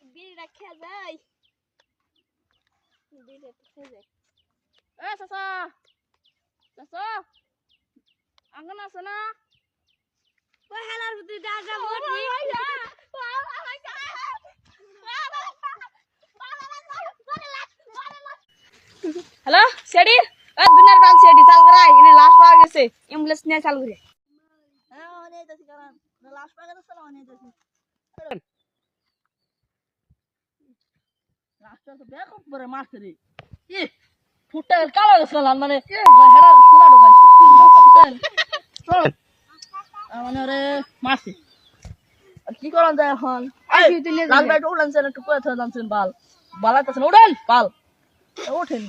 বিড়ি রাখা যায় বিড়ি রাখা যায় এ চাচা চাচা আঙ্গন আছে না ওই হেলার ভিতরে দাদা বটি হ্যালো সেডি এ দুনিয়ার বাল সেডি চাল করা এনে লাশ পাওয়া গেছে অ্যাম্বুলেন্স নিয়ে চাল করে হ্যাঁ অনেক আছে কারণ লাশ পাগল আছে না অনেক আছে লাশটা তো দেখো পরে মারছে রে ই ফুটটা কালো গেছে মানে হেডার সোনা ঢোকাইছে চল মানে ওরে মারছে আর কি করা যায় এখন লাল বাইট উড়ানছেন একটু কোয়া থয়ে জানছেন বাল বালাইতেছেন উড়েন বাল ওঠেন